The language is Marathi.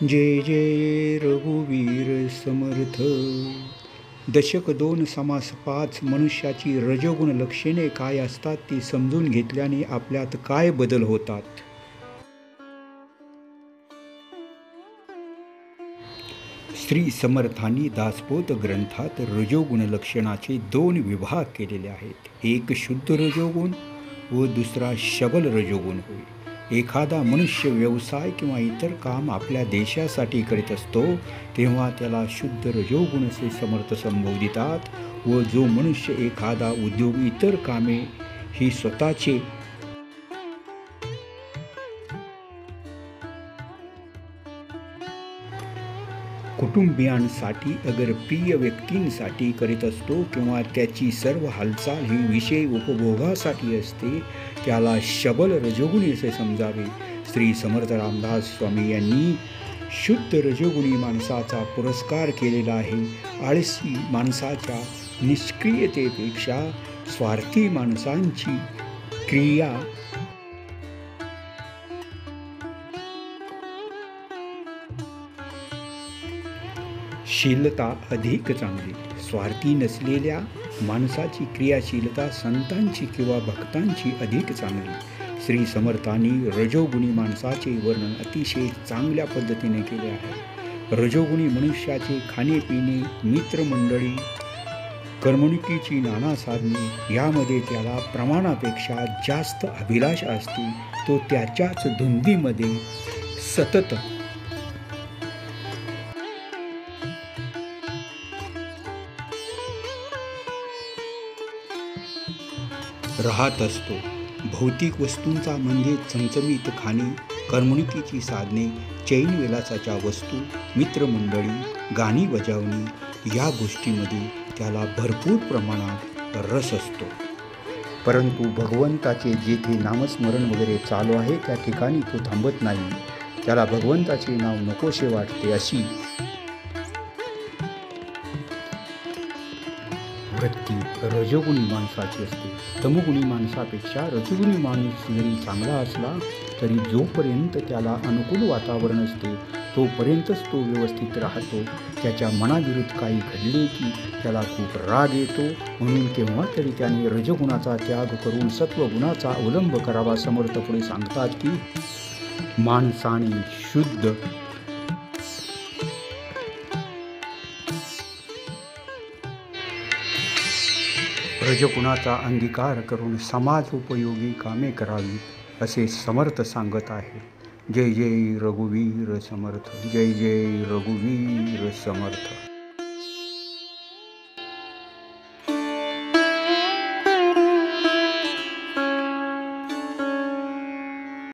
जय जय रघुवीर समर्थ. दशक 2 समास 5. मनुष्याची रजोगुण लक्षणे काय असतात ती समजून घेतल्याने आपल्यात काय बदल होतात. श्री समर्थांनी दासबोध ग्रंथात रजोगुण लक्षणाचे 2 विभाग केलेले आहेत. एक शुद्ध रजोगुण व दुसरा शबल रजोगुण होय. एखादा मनुष्य व्यवसाय किंवा इतर काम आपल्या देशासाठी करीत असतो तेव्हा त्याला शुद्ध रजोगुण असे समर्थ संबोधितात व जो मनुष्य एखादा उद्योग इतर कामे ही स्वतःचे कुटुंबियांसाठी अगर प्रिय व्यक्तींसाठी करीत असतो किंवा त्याची सर्व हालचाल ही विषय उपभोगासाठी असते त्याला शबल रजोगुणी असे समजावे. श्री समर्थ रामदास स्वामी यांनी शुद्ध रजोगुणी माणसाचा पुरस्कार केलेला आहे. आळसी माणसाच्या निष्क्रियतेपेक्षा स्वार्थी माणसांची क्रिया शीलता अधिक चांगली. स्वार्थी नसलेल्या माणसाची क्रियाशीलता संतांची किंवा भक्तांची अधिक चांगली. श्री समर्थांनी रजोगुणी माणसाचे वर्णन अतिशय चांगल्या पद्धतीने केले आहे. रजोगुणी मनुष्याचे खाणेपिणे, मित्रमंडळी, करमणुकीची नाना साधने यामध्ये त्याला प्रमाणापेक्षा जास्त अभिलाषा असते. तो त्याच्याच धुंदीमध्ये सतत राहत असतो. भौतिक वस्तूंचा म्हणजे चमचमीत खाणे, करमणुकीची साधने, चैनविलासाच्या वस्तू, मित्रमंडळी, गाणी बजावणी या गोष्टींमध्ये त्याला भरपूर प्रमाणात रस असतो. परंतु भगवंताचे जेथे नामस्मरण वगैरे चालू आहे त्या ठिकाणी तो थांबत नाही. त्याला भगवंताचे नाव नकोसे वाटते. अशी वृत्ती रजोगुणी माणसाची असते. तमोगुणी माणसापेक्षा रजोगुणी माणूस जरी चांगला असला तरी जोपर्यंत त्याला अनुकूल वातावरण असते तोपर्यंतच तो व्यवस्थित राहतो. त्याच्या मनाविरुद्ध काही घडले की त्याला खूप राग येतो. म्हणून केव्हा तरी त्याने रजोगुणाचा त्याग करून सत्वगुणाचा अवलंब करावा. समर्थ पुढे सांगतात की माणसाने शुद्ध रजोगुणाचा अंगीकार करून समाजोपयोगी कामे करावी असे समर्थ सांगत आहे. जय जय रघुवीर समर्थ. जय जय रघुवीर समर्थ.